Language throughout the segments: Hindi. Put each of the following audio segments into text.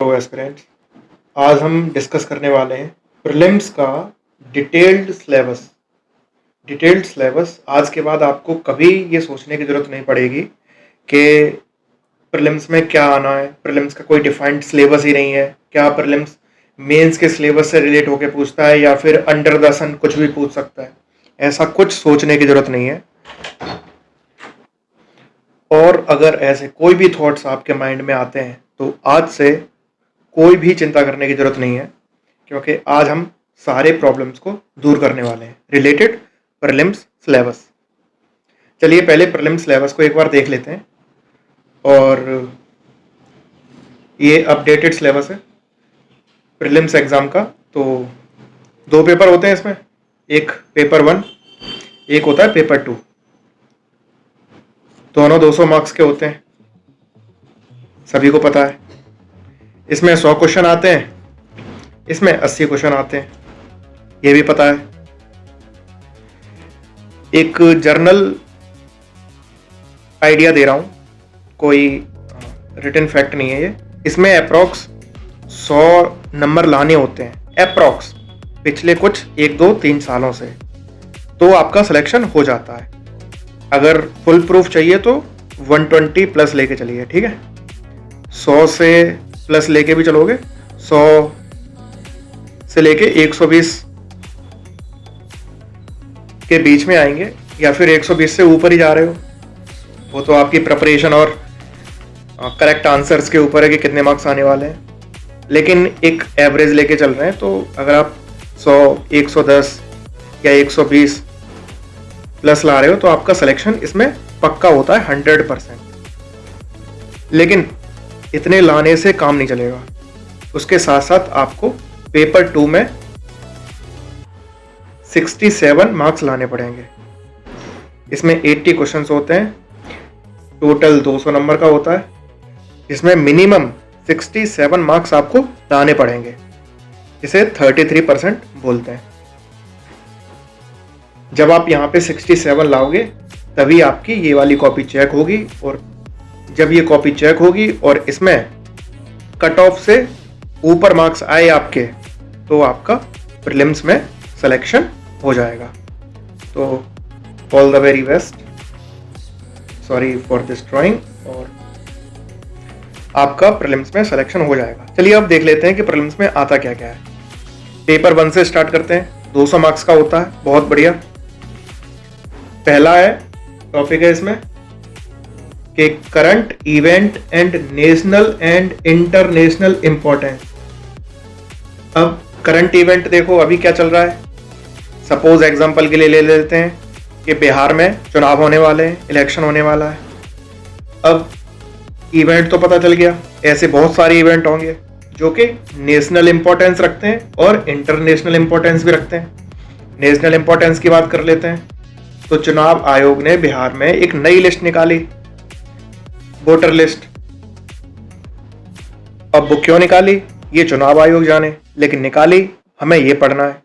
हेलो एस्पिरेंट्स, आज हम डिस्कस करने वाले हैं प्रीलिम्स का डिटेल्ड सिलेबस। आज के बाद आपको कभी ये सोचने की ज़रूरत नहीं पड़ेगी कि प्रीलिम्स में क्या आना है। प्रीलिम्स का कोई डिफाइंड सिलेबस ही नहीं है। क्या प्रीलिम्स मेंस के सिलेबस से रिलेट होकर पूछता है या फिर अंडर द सन कुछ भी पूछ सकता है? ऐसा कुछ सोचने की ज़रूरत नहीं है। और अगर ऐसे कोई भी थॉट्स आपके माइंड में आते हैं तो आज से कोई भी चिंता करने की जरूरत नहीं है, क्योंकि आज हम सारे प्रॉब्लम्स को दूर करने वाले हैं रिलेटेड प्रीलिम्स सिलेबस। चलिए पहले प्रीलिम्स सिलेबस को एक बार देख लेते हैं। और ये अपडेटेड सिलेबस है प्रीलिम्स एग्जाम का। तो 2 पेपर होते हैं इसमें, एक पेपर 1, एक होता है पेपर 2। दोनों 200 मार्क्स के होते हैं, सभी को पता है। इसमें 100 क्वेश्चन आते हैं, इसमें 80 क्वेश्चन आते हैं, ये भी पता है। एक जर्नल आइडिया दे रहा हूं, कोई रिटन फैक्ट नहीं है ये। इसमें अप्रॉक्स 100 नंबर लाने होते हैं, अप्रॉक्स, पिछले कुछ 1, 2, 3 सालों से, तो आपका सिलेक्शन हो जाता है। अगर फुल प्रूफ चाहिए तो 120 प्लस लेके चलिए, ठीक है। 100 से प्लस लेके भी चलोगे, 100 से लेके 120 के बीच में आएंगे, या फिर 120 से ऊपर ही जा रहे हो, वो तो आपकी प्रिपरेशन और करेक्ट आंसर्स के ऊपर है कि कितने मार्क्स आने वाले हैं। लेकिन एक एवरेज लेके चल रहे हैं, तो अगर आप 100, 110 या 120 प्लस ला रहे हो तो आपका सिलेक्शन इसमें पक्का होता है 100%। लेकिन इतने लाने से काम नहीं चलेगा, उसके साथ साथ आपको पेपर 2 में 67 मार्क्स लाने पड़ेंगे। इसमें 80 क्वेश्चंस होते हैं, टोटल 200 नंबर का होता है। इसमें मिनिमम 67 मार्क्स आपको लाने पड़ेंगे, इसे 33% बोलते हैं। जब आप यहाँ पे 67 लाओगे तभी आपकी ये वाली कॉपी चेक होगी, और जब ये कॉपी चेक होगी और इसमें कट ऑफ से ऊपर मार्क्स आए आपके, तो आपका प्रीलिम्स में सिलेक्शन हो जाएगा। तो all the very best, sorry for this drawing, और आपका प्रीलिम्स में सिलेक्शन हो जाएगा। चलिए अब देख लेते हैं कि प्रीलिम्स में आता क्या क्या है। पेपर 1 से स्टार्ट करते हैं, 200 मार्क्स का होता है, बहुत बढ़िया। पहला है टॉपिक है इसमें कि current event and national and international importance. अब करंट इवेंट देखो अभी क्या चल रहा है। सपोज एग्जांपल के लिए ले लेते हैं कि बिहार में चुनाव होने वाले हैं, इलेक्शन होने वाला है। अब इवेंट तो पता चल गया, ऐसे बहुत सारे इवेंट होंगे जो कि नेशनल इंपॉर्टेंस रखते हैं और इंटरनेशनल इंपॉर्टेंस भी रखते हैं। नेशनल इंपॉर्टेंस की बात कर लेते हैं, तो चुनाव आयोग ने बिहार में एक नई लिस्ट निकाली, वोटर लिस्ट। अब वो क्यों निकाली ये चुनाव आयोग जाने, लेकिन निकाली, हमें ये पढ़ना है।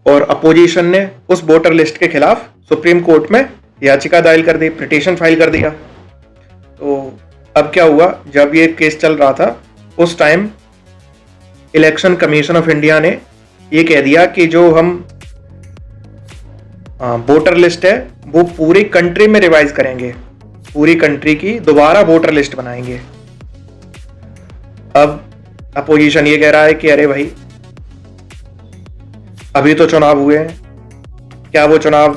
और अपोजिशन ने उस वोटर लिस्ट के खिलाफ सुप्रीम कोर्ट में याचिका दायर कर दी, पिटीशन फाइल कर दिया। तो अब क्या हुआ, जब ये केस चल रहा था उस time election commission of India ने ये कह दिया कि जो हम वोटर लिस्ट है वो पूरी कंट्री में रिवाइज करेंगे, पूरी कंट्री की दोबारा वोटर लिस्ट बनाएंगे। अब अपोजिशन ये कह रहा है कि अरे भाई अभी तो चुनाव हुए हैं, क्या वो चुनाव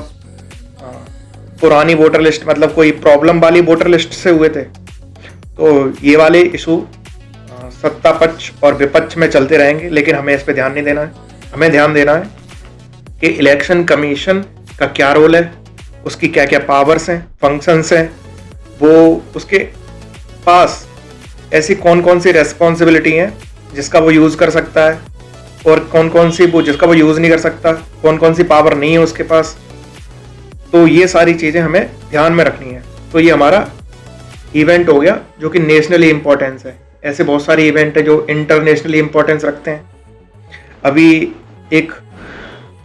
पुरानी वोटर लिस्ट मतलब कोई प्रॉब्लम वाली वोटर लिस्ट से हुए थे? तो ये वाले इशू सत्ता पक्ष और विपक्ष में चलते रहेंगे, लेकिन हमें इस पर ध्यान नहीं देना है। हमें ध्यान देना है कि इलेक्शन कमीशन का क्या रोल है, उसकी क्या क्या पावर्स हैं, फंक्शंस हैं, वो उसके पास ऐसी कौन कौन सी रेस्पॉन्सिबिलिटी हैं जिसका वो यूज़ कर सकता है, और कौन कौन सी वो जिसका वो यूज़ नहीं कर सकता, कौन कौन सी पावर नहीं है उसके पास। तो ये सारी चीज़ें हमें ध्यान में रखनी है। तो ये हमारा इवेंट हो गया जो कि नेशनली इम्पोर्टेंस है। ऐसे बहुत सारे इवेंट है जो इंटरनेशनली इम्पोर्टेंस रखते हैं। अभी एक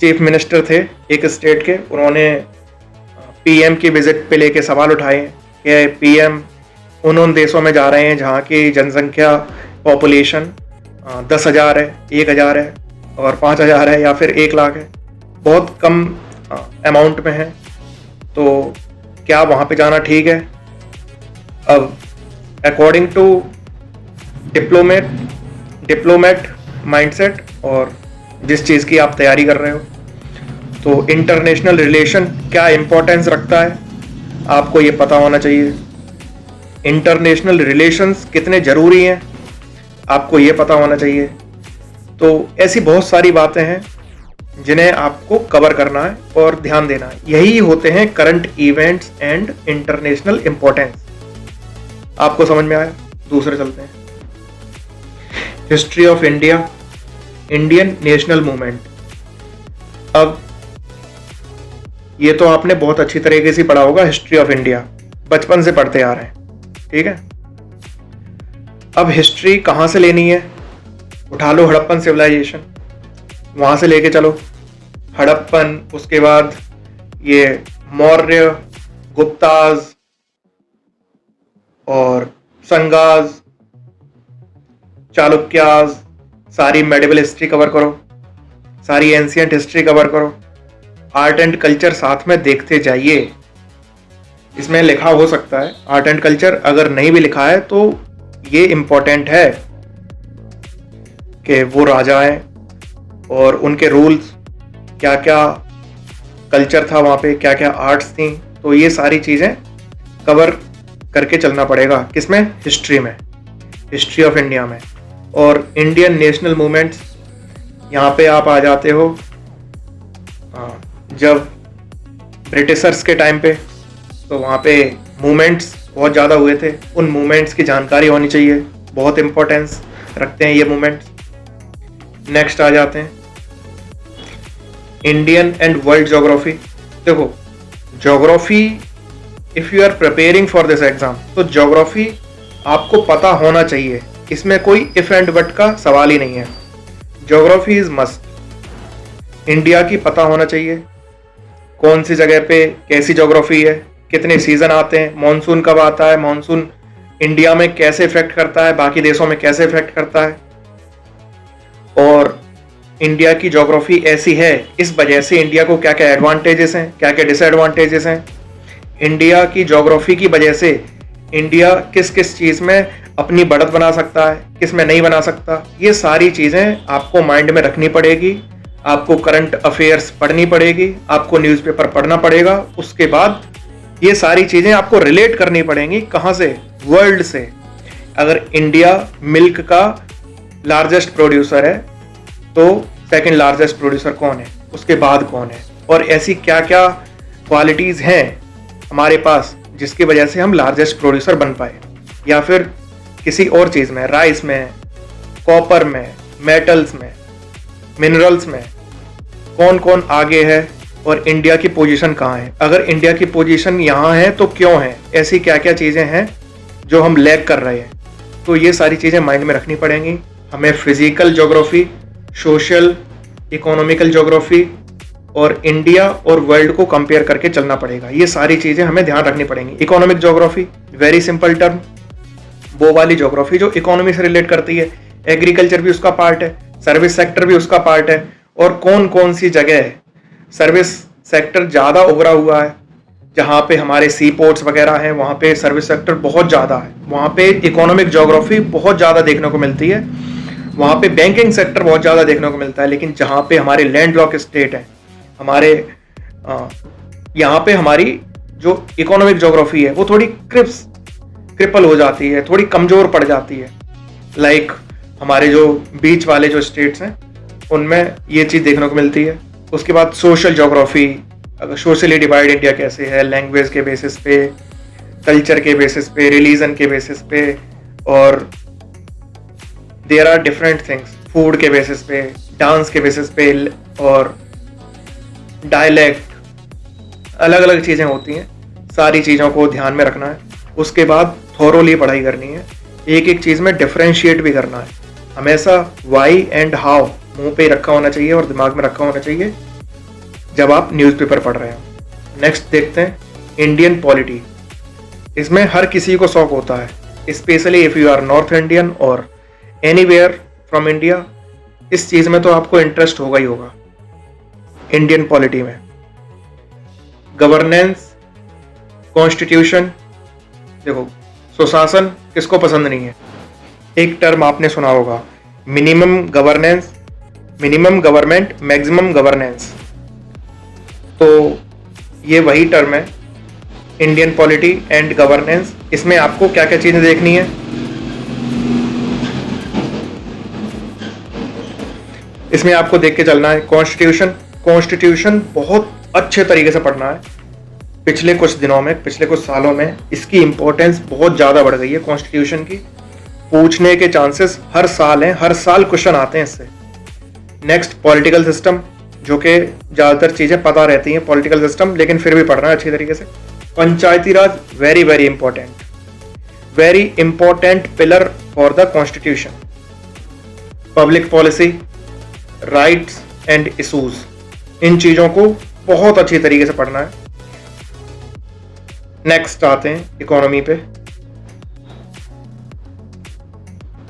चीफ मिनिस्टर थे एक स्टेट के, उन्होंने पीएम की विजिट पे लेके सवाल उठाए कि पीएम उन देशों में जा रहे हैं जहाँ की जनसंख्या पॉपुलेशन 10,000 है, 1,000 है और 5,000 है या फिर 1 लाख है, बहुत कम अमाउंट में है। तो क्या वहाँ पे जाना ठीक है? अब अकॉर्डिंग टू डिप्लोमेट माइंडसेट और जिस चीज़ की आप तैयारी कर रहे हो, तो इंटरनेशनल रिलेशन क्या इम्पोर्टेंस रखता है आपको ये पता होना चाहिए। इंटरनेशनल रिलेशंस कितने ज़रूरी हैं आपको ये पता होना चाहिए। तो ऐसी बहुत सारी बातें हैं जिन्हें आपको कवर करना है और ध्यान देना है। यही होते हैं current events and international importance. आपको समझ में आया? दूसरे चलते हैं। History of India, Indian national movement. अब ये तो आपने बहुत अच्छी तरीके से पढ़ा होगा, हिस्ट्री ऑफ इंडिया बचपन से पढ़ते आ रहे हैं, ठीक है। अब हिस्ट्री कहाँ से लेनी है? उठा लो हड़प्पन सिविलाइजेशन, वहां से लेके चलो। हड़प्पन, उसके बाद ये मौर्य, गुप्ताज और संगाज, चालुक्याज, सारी मेडिवल हिस्ट्री कवर करो, सारी एंशियंट हिस्ट्री कवर करो। आर्ट एंड कल्चर साथ में देखते जाइए। इसमें लिखा हो सकता है आर्ट एंड कल्चर, अगर नहीं भी लिखा है तो ये इंपॉर्टेंट है कि वो राजा हैं और उनके रूल्स, क्या क्या कल्चर था वहाँ पे, क्या क्या आर्ट्स थी, तो ये सारी चीज़ें कवर करके चलना पड़ेगा। किसमें? हिस्ट्री में, हिस्ट्री ऑफ इंडिया में। और इंडियन नेशनल मूवमेंट्स, यहाँ पे आप आ जाते हो जब ब्रिटिशर्स के टाइम पे, तो वहाँ पे मूवमेंट्स बहुत ज़्यादा हुए थे। उन मूवमेंट्स की जानकारी होनी चाहिए, बहुत इंपॉर्टेंस रखते हैं ये मूवमेंट्स। नेक्स्ट आ जाते हैं इंडियन एंड वर्ल्ड ज्योग्राफी। देखो geography, if you are preparing for this exam, तो ज्योग्राफी आपको पता होना चाहिए। इसमें कोई इफ एंड बट का सवाल ही नहीं है। Geography is must. इंडिया की पता होना चाहिए, कौन सी जगह पे कैसी ज्योग्राफी है, कितने सीजन आते हैं, मॉनसून कब आता है, मॉनसून इंडिया में कैसे इफेक्ट करता है, बाकी देशों में कैसे इफेक्ट करता है। और इंडिया की ज्योग्राफी ऐसी है, इस वजह से इंडिया को क्या क्या एडवांटेजेस हैं, क्या क्या डिसएडवांटेजेस हैं। इंडिया की ज्योग्राफी की वजह से इंडिया किस किस चीज़ में अपनी बढ़त बना सकता है, किस में नहीं बना सकता, ये सारी चीज़ें आपको माइंड में रखनी पड़ेगी। आपको करंट अफेयर्स पढ़नी पड़ेगी, आपको न्यूज़पेपर पढ़ना पड़ेगा। उसके बाद ये सारी चीज़ें आपको रिलेट करनी पड़ेंगी। कहाँ से? वर्ल्ड से। अगर इंडिया मिल्क का लार्जेस्ट प्रोड्यूसर है तो सेकंड लार्जेस्ट प्रोड्यूसर कौन है, उसके बाद कौन है, और ऐसी क्या क्या क्वालिटीज़ हैं हमारे पास जिसकी वजह से हम लार्जेस्ट प्रोड्यूसर बन पाए। या फिर किसी और चीज़ में, राइस में, कॉपर में, मेटल्स में, मिनरल्स में कौन कौन आगे है और इंडिया की पोजीशन कहाँ है। अगर इंडिया की पोजीशन यहाँ है तो क्यों है, ऐसी क्या क्या चीज़ें हैं जो हम लैग कर रहे हैं। तो ये सारी चीज़ें माइंड में रखनी पड़ेंगी। हमें physical geography, social, economical geography और इंडिया और वर्ल्ड को कंपेयर करके चलना पड़ेगा। ये सारी चीज़ें हमें ध्यान रखनी पड़ेंगी। Economic geography, very simple term, वो वाली ज्योग्राफी जो इकोनॉमी से रिलेट करती है। एग्रीकल्चर भी उसका पार्ट है, सर्विस सेक्टर भी उसका पार्ट है। और कौन कौन सी जगह है सर्विस सेक्टर ज़्यादा उभरा हुआ है, जहाँ पे हमारे सी पोर्ट्स वगैरह हैं, वहाँ पे सर्विस सेक्टर बहुत ज़्यादा है, वहाँ पे इकोनॉमिक ज्योग्राफी बहुत ज़्यादा देखने को मिलती है। वहाँ पे बैंकिंग सेक्टर बहुत ज़्यादा देखने को मिलता है। लेकिन जहाँ पे हमारे लैंड लॉक स्टेट है, हमारे यहाँ पे हमारी जो इकोनॉमिक ज्योग्राफी है वो थोड़ी क्रिपल हो जाती है, थोड़ी कमज़ोर पड़ जाती है। लाइक हमारे जो बीच वाले जो स्टेट्स हैं उनमें ये चीज़ देखने को मिलती है। उसके बाद सोशल ज्योग्राफी, अगर सोशली डिवाइड इंडिया कैसे है, लैंग्वेज के बेसिस पे, कल्चर के बेसिस पे, रिलीजन के बेसिस पे, और there are different things, food के बेसिस पे, डांस के बेसिस पे, और डायलेक्ट, अलग अलग चीज़ें होती हैं। सारी चीज़ों को ध्यान में रखना है। उसके बाद थोरोली पढ़ाई करनी है, एक एक चीज़ में डिफरेंशिएट भी करना है। हमेशा वाई एंड हाउ मुंह पे रखा होना चाहिए और दिमाग में रखा होना चाहिए जब आप न्यूज़पेपर पढ़ रहे हो। नेक्स्ट देखते हैं इंडियन पॉलिटी। इसमें हर किसी को शौक होता है, specially if you are north Indian और एनीवेयर फ्रॉम इंडिया। इस चीज़ में तो आपको इंटरेस्ट होगा ही होगा, इंडियन पॉलिटी में। गवर्नेंस, कॉन्स्टिट्यूशन, देखो सुशासन किसको पसंद नहीं है। एक टर्म आपने सुना होगा, minimum governance, minimum government, maximum governance. तो ये वही टर्म है, इंडियन पॉलिटी एंड गवर्नेंस। इसमें आपको क्या क्या चीज़ें देखनी है, इसमें आपको देख के चलना है। कॉन्स्टिट्यूशन, कॉन्स्टिट्यूशन बहुत अच्छे तरीके से पढ़ना है। पिछले कुछ दिनों में, पिछले कुछ सालों में इसकी इंपॉर्टेंस बहुत ज़्यादा बढ़ गई है कॉन्स्टिट्यूशन की। पूछने के चांसेस हर साल हैं, हर साल क्वेश्चन आते हैं इससे। नेक्स्ट, पॉलिटिकल सिस्टम, जो कि ज़्यादातर चीज़ें पता रहती हैं पॉलिटिकल सिस्टम, लेकिन फिर भी पढ़ना है अच्छी तरीके से। Panchayati Raj, very very important, very important pillar for the constitution. Public policy, rights and issues, इन चीज़ों को बहुत अच्छी तरीके से पढ़ना है। नेक्स्ट आते हैं इकोनॉमी पे।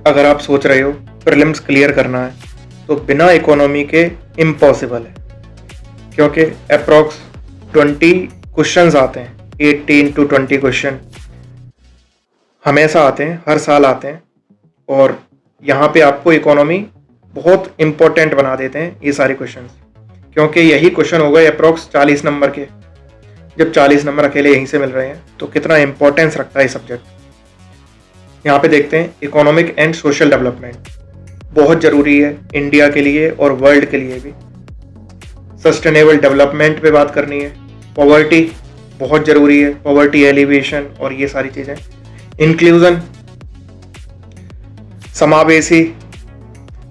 अगर आप सोच रहे हो प्रीलिम्स क्लियर करना है तो बिना इकोनॉमी के इम्पॉसिबल है, क्योंकि अप्रॉक्स 20 क्वेश्चंस आते हैं, 18 to 20 क्वेश्चन हमेशा आते हैं, हर साल आते हैं। और यहाँ पे आपको इकोनॉमी बहुत इम्पोर्टेंट बना देते हैं ये सारे क्वेश्चंस, क्योंकि यही क्वेश्चन हो गए अप्रॉक्स 40 नंबर के। जब 40 नंबर अकेले यहीं से मिल रहे हैं तो कितना इंपॉर्टेंस रखता है ये सब्जेक्ट। यहाँ पे देखते हैं इकोनॉमिक एंड सोशल डेवलपमेंट, बहुत ज़रूरी है इंडिया के लिए और वर्ल्ड के लिए भी। सस्टेनेबल डेवलपमेंट पे बात करनी है। पॉवर्टी बहुत ज़रूरी है, पॉवर्टी एलिवेशन और ये सारी चीज़ें। इंक्लूजन, समावेशी,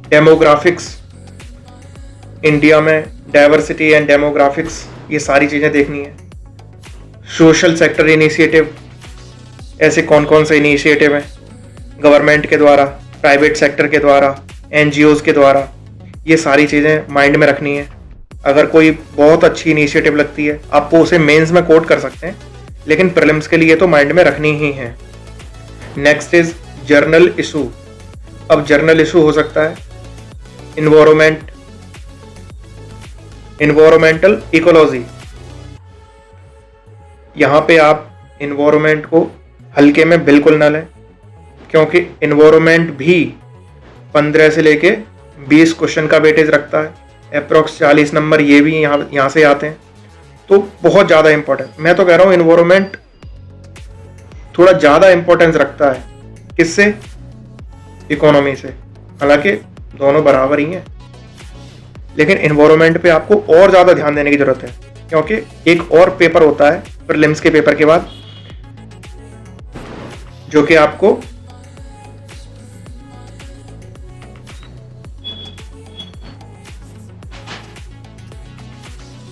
डेमोग्राफिक्स, इंडिया में डाइवर्सिटी एंड डेमोग्राफिक्स, ये सारी चीज़ें देखनी है। सोशल सेक्टर इनिशिएटिव, ऐसे कौन कौन से इनिशिएटिव हैं गवर्नमेंट के द्वारा, प्राइवेट सेक्टर के द्वारा, एनजीओज के द्वारा, ये सारी चीज़ें माइंड में रखनी है। अगर कोई बहुत अच्छी इनिशिएटिव लगती है आपको उसे मेंस में कोट कर सकते हैं, लेकिन प्रीलिम्स के लिए तो माइंड में रखनी ही है। Next is journal issue. अब जर्नल इशू हो सकता है इन्वायरमेंट, इन्वायरमेंटल इकोलॉजी। यहाँ पे आप इन्वायरमेंट को हल्के में बिल्कुल ना लें, क्योंकि इन्वायरमेंट भी 15 से लेके 20 क्वेश्चन का वेटेज रखता है। अप्रॉक्स 40 नंबर ये भी यहाँ से आते हैं, तो बहुत ज़्यादा इंपॉर्टेंट। मैं तो कह रहा हूँ इन्वायरमेंट थोड़ा ज़्यादा इंपॉर्टेंस रखता है, किससे, इकोनॉमी से। हालांकि दोनों बराबर ही हैं, लेकिन इन्वायरमेंट पे आपको और ज़्यादा ध्यान देने की ज़रूरत है, क्योंकि एक और पेपर होता है प्रीलिम्स के पेपर के बाद, जो कि आपको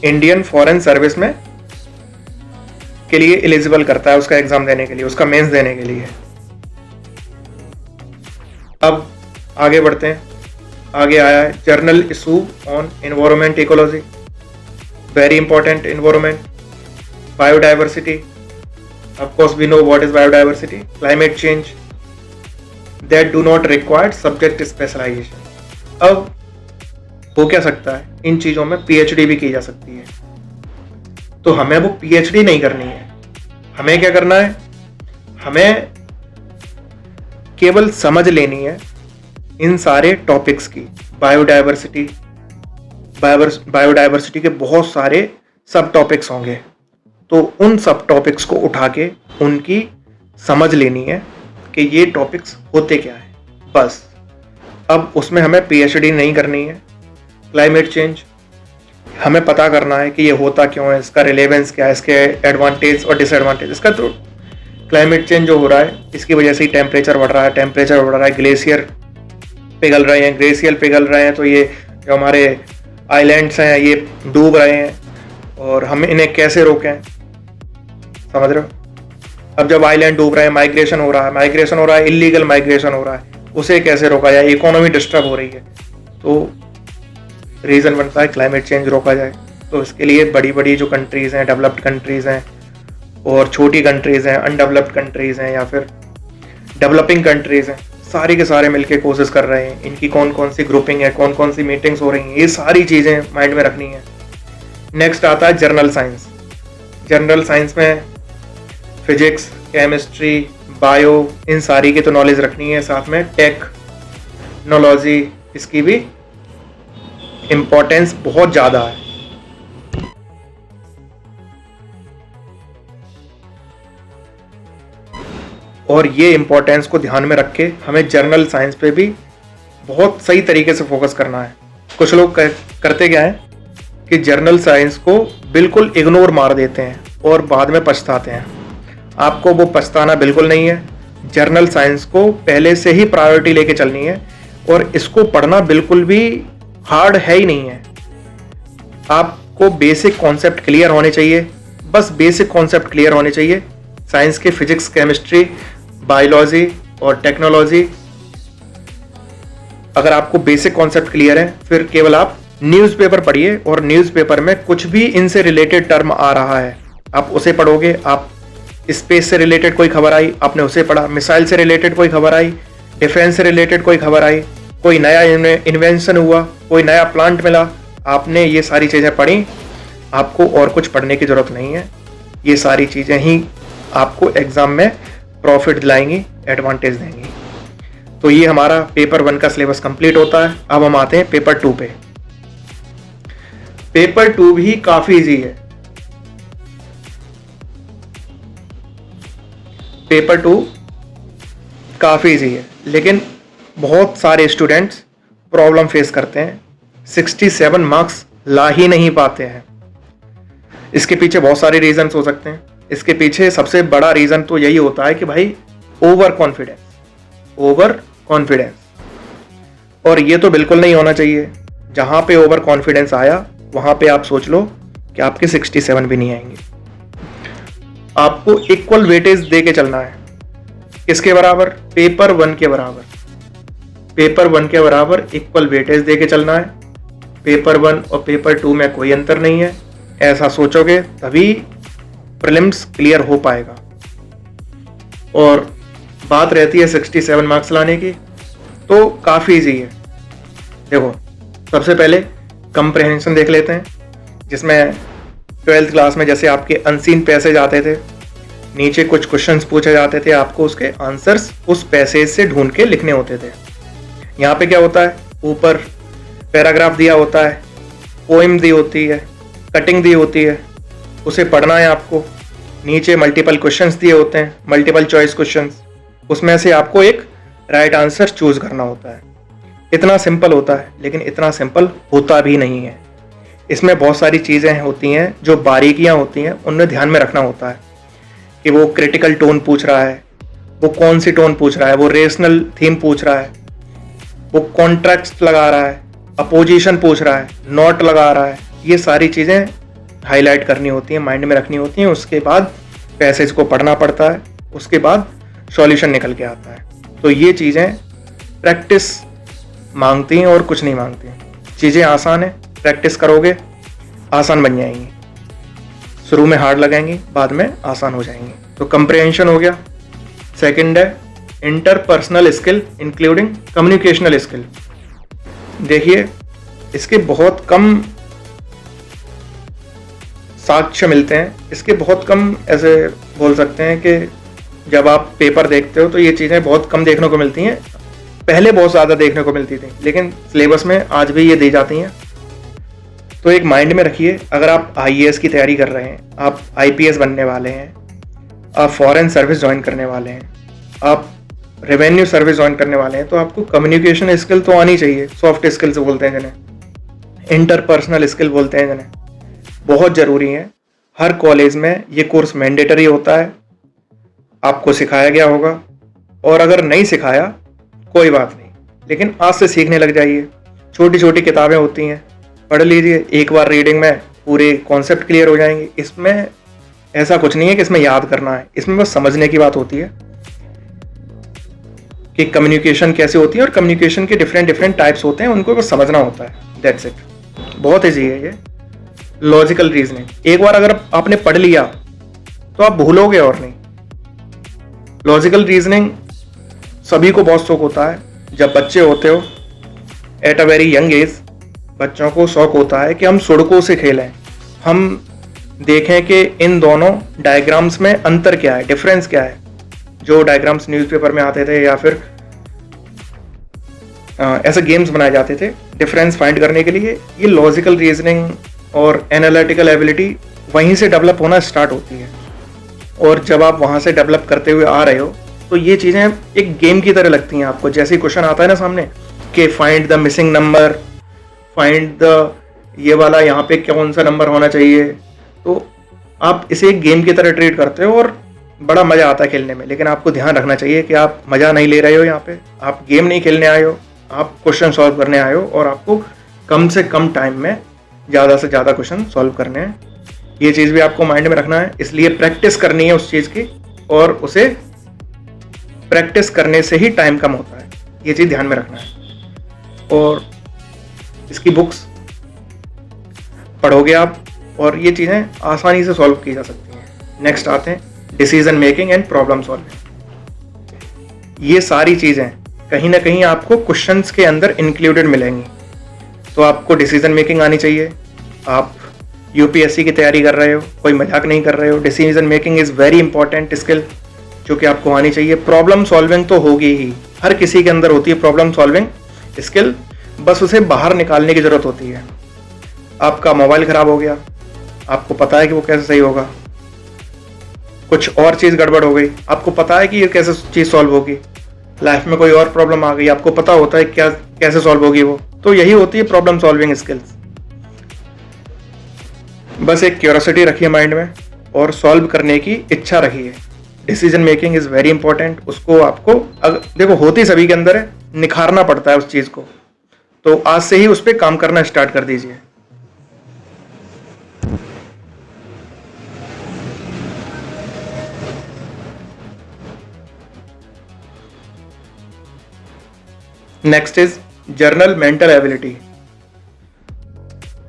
इंडियन फॉरेन सर्विस में के लिए एलिजिबल करता है, उसका एग्जाम देने के लिए, उसका मेंस देने के लिए। अब आगे बढ़ते हैं। आगे आया है general issue on environment ecology, very important. Environment, biodiversity, of course we know what is biodiversity, climate change, that do not required subject specialization. अब हो क्या सकता है, इन चीज़ों में पीएचडी भी की जा सकती है, तो हमें वो पीएचडी नहीं करनी है। हमें क्या करना है, हमें केवल समझ लेनी है इन सारे टॉपिक्स की। बायोडाइवर्सिटी, बायोडाइवर्सिटी के बहुत सारे सब टॉपिक्स होंगे, तो उन सब टॉपिक्स को उठा के उनकी समझ लेनी है कि ये टॉपिक्स होते क्या है, बस। अब उसमें हमें पीएचडी नहीं करनी है। क्लाइमेट चेंज, हमें पता करना है कि ये होता क्यों है, इसका रिलेवेंस क्या है, इसके एडवांटेज और डिसएडवांटेज। इसका तो क्लाइमेट चेंज जो हो रहा है इसकी वजह से ही टेम्परेचर बढ़ रहा है, टेम्परेचर बढ़ रहा है, ग्लेशियर पिघल रहे हैं, ग्लेशियर पिघल रहे हैं, तो ये जो हमारे आइलैंड्स हैं ये डूब रहे हैं, और हम इन्हें कैसे रोकें, समझ रहे हो। अब जब आइलैंड डूब रहे हैं, माइग्रेशन हो रहा है, इलीगल माइग्रेशन हो रहा है, उसे कैसे रोका जाए, इकोनॉमी डिस्टर्ब हो रही है, तो रीज़न बनता है क्लाइमेट चेंज रोका जाए। तो इसके लिए बड़ी बड़ी जो कंट्रीज़ हैं, डेवलप्ड कंट्रीज़ हैं, और छोटी कंट्रीज़ हैं, अनडेवलप्ड कंट्रीज़ हैं या फिर डेवलपिंग कंट्रीज़ हैं, सारे के सारे मिलके कोशिश कर रहे हैं, इनकी कौन कौन सी ग्रुपिंग है, कौन कौन सी मीटिंग्स हो रही हैं, ये सारी चीज़ें माइंड में रखनी है। नेक्स्ट आता है जनरल साइंस। जनरल साइंस में फिजिक्स, केमिस्ट्री, बायो, इन सारी की तो नॉलेज रखनी है, साथ में टेक्नोलॉजी, इसकी भी इम्पोर्टेंस बहुत ज़्यादा है। और ये इम्पोर्टेंस को ध्यान में रख के हमें जनरल साइंस पे भी बहुत सही तरीके से फोकस करना है। कुछ लोग करते क्या है कि जनरल साइंस को बिल्कुल इग्नोर मार देते हैं और बाद में पछताते हैं। आपको वो पछताना बिल्कुल नहीं है। जनरल साइंस को पहले से ही प्रायोरिटी लेके चलनी है और इसको पढ़ना बिल्कुल भी हार्ड है ही नहीं है। आपको बेसिक कॉन्सेप्ट क्लियर होने चाहिए, बस बेसिक कॉन्सेप्ट क्लियर होने चाहिए। साइंस के फिजिक्स, केमिस्ट्री, बायोलॉजी और टेक्नोलॉजी, अगर आपको बेसिक कॉन्सेप्ट क्लियर है फिर केवल आप न्यूज़पेपर पढ़िए और न्यूज़पेपर में कुछ भी इनसे रिलेटेड टर्म आ रहा है आप उसे पढ़ोगे। आप स्पेस से रिलेटेड कोई खबर आई आपने उसे पढ़ा, मिसाइल से रिलेटेड कोई खबर आई, डिफेंस से रिलेटेड कोई खबर आई, कोई नया इन्वेंशन हुआ, कोई नया प्लांट मिला, आपने ये सारी चीज़ें पढ़ी। आपको और कुछ पढ़ने की ज़रूरत नहीं है। ये सारी चीज़ें ही आपको एग्ज़ाम में प्रॉफिट दिलाएंगी, एडवांटेज देंगी। तो ये हमारा पेपर 1 का सिलेबस कंप्लीट होता है। अब हम आते हैं पेपर 2 पे। पेपर 2 भी काफ़ी इजी है। पेपर 2 काफ़ी इजी है, लेकिन बहुत सारे स्टूडेंट्स प्रॉब्लम फेस करते हैं, 67 मार्क्स ला ही नहीं पाते हैं। इसके पीछे बहुत सारे रीजंस हो सकते हैं। इसके पीछे सबसे बड़ा रीज़न तो यही होता है कि भाई ओवर कॉन्फिडेंस। और ये तो बिल्कुल नहीं होना चाहिए। जहाँ पे ओवर कॉन्फिडेंस आया वहाँ पे आप सोच लो कि आपके 67 भी नहीं आएंगे। आपको इक्वल वेटेज दे के चलना है। किसके बराबर? पेपर 1 के बराबर। पेपर 1 के बराबर इक्वल वेटेज दे के चलना है। पेपर 1 और पेपर 2 में कोई अंतर नहीं है। ऐसा सोचोगे तभी प्रीलिम्स क्लियर हो पाएगा। और बात रहती है 67 मार्क्स लाने की, तो काफ़ी इजी है। देखो, सबसे पहले कंप्रहेंशन देख लेते हैं, जिसमें 12th क्लास में जैसे आपके अनसीन पैसेज आते थे, नीचे कुछ क्वेश्चंस पूछे जाते थे, आपको उसके आंसर्स उस पैसेज से ढूंढ के लिखने होते थे। यहाँ पे क्या होता है, ऊपर पैराग्राफ दिया होता है, पोइम दी होती है, कटिंग दी होती है, उसे पढ़ना है आपको। नीचे मल्टीपल क्वेश्चंस दिए होते हैं, मल्टीपल चॉइस क्वेश्चंस, उसमें से आपको एक राइट आंसर चूज करना होता है। इतना सिंपल होता है, लेकिन इतना सिंपल होता भी नहीं है। इसमें बहुत सारी चीज़ें होती हैं, जो बारीकियां होती हैं, उनमें ध्यान में रखना होता है कि वो क्रिटिकल टोन पूछ रहा है, वो कौन सी टोन पूछ रहा है, वो रेशनल थीम पूछ रहा है, वो कॉन्ट्रैक्ट लगा रहा है, अपोजिशन पूछ रहा है, नॉट लगा रहा है। ये सारी चीज़ें हाईलाइट करनी होती हैं, माइंड में रखनी होती हैं। उसके बाद पैसेज को पढ़ना पड़ता है, उसके बाद सॉल्यूशन निकल के आता है। तो ये चीज़ें प्रैक्टिस मांगती हैं और कुछ नहीं मांगती। चीज़ें आसान है, प्रैक्टिस करोगे आसान बन जाएंगी। शुरू में हार्ड लगेंगी, बाद में आसान हो जाएंगी। तो कंप्रिहेंशन हो गया। सेकंड है interpersonal skill including communicational skill. देखिए, इसके बहुत कम साक्ष्य मिलते हैं, इसके बहुत कम, ऐसे बोल सकते हैं कि जब आप पेपर देखते हो तो ये चीज़ें बहुत कम देखने को मिलती हैं। पहले बहुत ज़्यादा देखने को मिलती थी, लेकिन सिलेबस में आज भी ये दी जाती हैं। तो एक माइंड में रखिए, अगर आप IAS की तैयारी कर रहे हैं, आप IPS बनने वाले हैं, आप फॉरेन सर्विस ज्वाइन करने वाले हैं, आप रेवेन्यू सर्विस ज्वाइन करने वाले हैं, तो आपको कम्युनिकेशन स्किल तो आनी चाहिए। सॉफ्ट स्किल्स बोलते हैं जिन्हें, इंटरपर्सनल स्किल बोलते हैं जिन्हें, बहुत ज़रूरी है। हर कॉलेज में ये कोर्स मैंडेटरी होता है, आपको सिखाया गया होगा। और अगर नहीं सिखाया कोई बात नहीं, लेकिन आज से सीखने लग जाइए। छोटी छोटी किताबें होती हैं, पढ़ लीजिए। एक बार रीडिंग में पूरे कॉन्सेप्ट क्लियर हो जाएंगे। इसमें ऐसा कुछ नहीं है कि इसमें याद करना है, इसमें बस समझने की बात होती है कि कम्युनिकेशन कैसे होती है और कम्युनिकेशन के डिफरेंट टाइप्स होते हैं, उनको बस समझना होता है। That's it. बहुत ईजी है ये, लॉजिकल रीजनिंग। एक बार अगर आपने पढ़ लिया तो आप भूलोगे और नहीं। लॉजिकल रीजनिंग सभी को बहुत शौक होता है। जब बच्चे होते हो at a very young age, बच्चों को शौक होता है कि हम सुडोकू से खेलें, हम देखें कि इन दोनों डायग्राम्स में अंतर क्या है, डिफरेंस क्या है। जो डायग्राम्स न्यूज़पेपर में आते थे या फिर ऐसे गेम्स बनाए जाते थे डिफरेंस फाइंड करने के लिए, ये लॉजिकल रीजनिंग और एनालिटिकल एबिलिटी वहीं से डेवलप होना स्टार्ट होती है। और जब आप वहाँ से डेवलप करते हुए आ रहे हो तो ये चीज़ें एक गेम की तरह लगती हैं आपको। जैसे ही क्वेश्चन आता है ना सामने कि find the missing number, find the ये वाला यहाँ पे कौन सा नंबर होना चाहिए, तो आप इसे एक गेम की तरह ट्रीट करते हो और बड़ा मज़ा आता है खेलने में। लेकिन आपको ध्यान रखना चाहिए कि आप मज़ा नहीं ले रहे हो, यहाँ पे आप गेम नहीं खेलने आए हो, आप क्वेश्चन सॉल्व करने आए हो और आपको कम से कम टाइम में ज़्यादा से ज़्यादा क्वेश्चन सॉल्व करने हैं। ये चीज़ भी आपको माइंड में रखना है। इसलिए प्रैक्टिस करनी है उस चीज़ की, और उसे प्रैक्टिस करने से ही टाइम कम होता है, ये चीज़ ध्यान में रखना है। और इसकी बुक्स पढ़ोगे आप और ये चीज़ें आसानी से सॉल्व की जा सकती हैं। नेक्स्ट आते हैं decision making and problem solving. ये सारी चीज़ें कहीं ना कहीं आपको क्वेश्चंस के अंदर इंक्लूडेड मिलेंगी। तो आपको डिसीजन मेकिंग आनी चाहिए। आप यूपीएससी की तैयारी कर रहे हो, कोई मजाक नहीं कर रहे हो, decision making is very important skill जो कि आपको आनी चाहिए। प्रॉब्लम सॉल्विंग तो होगी ही, हर किसी के अंदर होती है प्रॉब्लम सॉल्विंग स्किल, बस उसे बाहर निकालने की ज़रूरत होती है। आपका मोबाइल ख़राब हो गया, आपको पता है कि वो कैसे सही होगा। कुछ और चीज़ गड़बड़ हो गई, आपको पता है कि ये कैसे चीज़ सॉल्व होगी। लाइफ में कोई और प्रॉब्लम आ गई, आपको पता होता है क्या कैसे सॉल्व होगी वो। तो यही होती है प्रॉब्लम सॉल्विंग स्किल्स। बस एक क्यूरियोसिटी रखिए माइंड में और सॉल्व करने की इच्छा रखिए। Decision making is very important. उसको आपको देखो होती सभी के अंदर है, निखारना पड़ता है उस चीज़ को। तो आज से ही उस पर काम करना स्टार्ट कर दीजिए। Next is journal mental ability.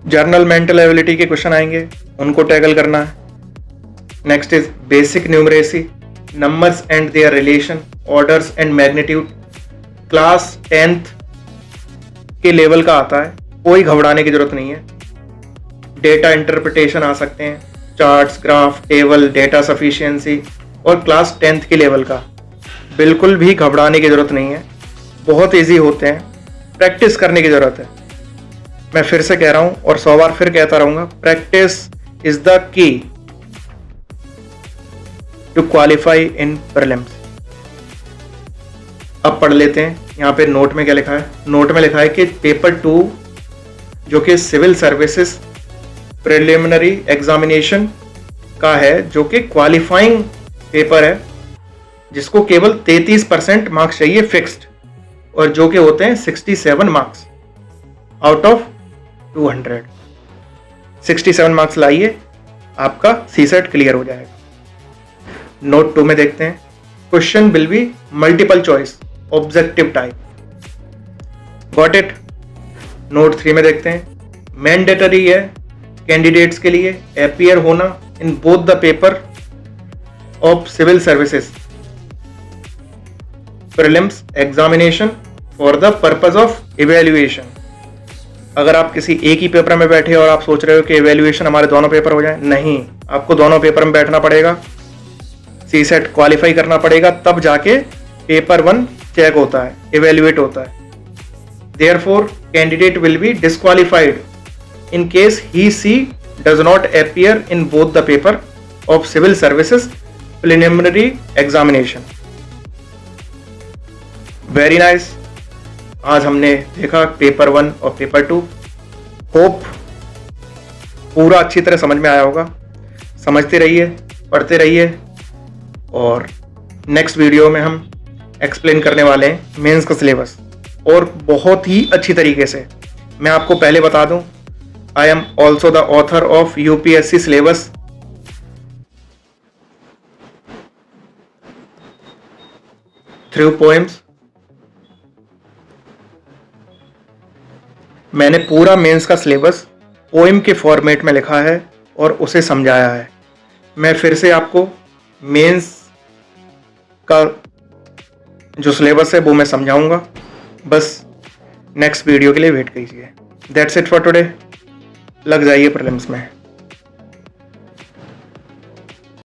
Journal mental ability के क्वेश्चन आएंगे, उनको टैकल करना है। Next is basic numeracy, numbers and there relation, orders and magnitude. Class 10th के लेवल का आता है, कोई घबराने की जरूरत नहीं है। डेटा इंटरप्रिटेशन आ सकते हैं, charts, graph, table, data sufficiency, और क्लास 10th के लेवल का बिल्कुल भी घबराने की जरूरत नहीं है। बहुत इजी होते हैं, प्रैक्टिस करने की जरूरत है। मैं फिर से कह रहा हूं और 100 बार फिर कहता रहूंगा, practice is the key to qualify in prelims. अब पढ़ लेते हैं, यहाँ पे नोट में क्या लिखा है। नोट में लिखा है कि पेपर 2 जो कि सिविल सर्विसेज प्रिलिमिनरी एग्जामिनेशन का है, जो कि क्वालिफाइंग पेपर है, जिसको केवल 33% मार्क्स चाहिए फिक्स्ड, और जो कि होते हैं 67 मार्क्स आउट ऑफ 200। 67 मार्क्स लाइए, आपका सीसेट क्लियर हो जाएगा। नोट 2 में देखते हैं, question will be multiple choice objective type. Got it. Note 3 में देखते हैं, मैंडेटरी है कैंडिडेट्स के लिए अपीयर होना in both the paper of civil services prelims examination for the purpose of evaluation. अगर आप किसी एक ही पेपर में बैठे और आप सोच रहे हो कि इवेल्युएशन हमारे दोनों पेपर हो जाए, नहीं, आपको दोनों पेपर में बैठना पड़ेगा, सीसेट क्वालिफाई करना पड़ेगा, तब जाके पेपर 1 चेक होता है, इवेल्युएट होता है। Therefore candidate will be disqualified in case he she does not appear in both the paper of civil services preliminary examination. Very nice. आज हमने देखा पेपर 1 और पेपर 2। होप पूरा अच्छी तरह समझ में आया होगा। समझते रहिए, पढ़ते रहिए, और नेक्स्ट वीडियो में हम एक्सप्लेन करने वाले हैं मेंस का सिलेबस, और बहुत ही अच्छी तरीके से। मैं आपको पहले बता दूं, I am also the author of UPSC syllabus through poems। मैंने पूरा मेंस का सिलेबस पोएम के फॉर्मेट में लिखा है और उसे समझाया है। मैं फिर से आपको मेंस का जो सिलेबस है वो मैं समझाऊंगा, बस नेक्स्ट वीडियो के लिए वेट कीजिए। That's it for today. लग जाइए प्रीलिम्स में।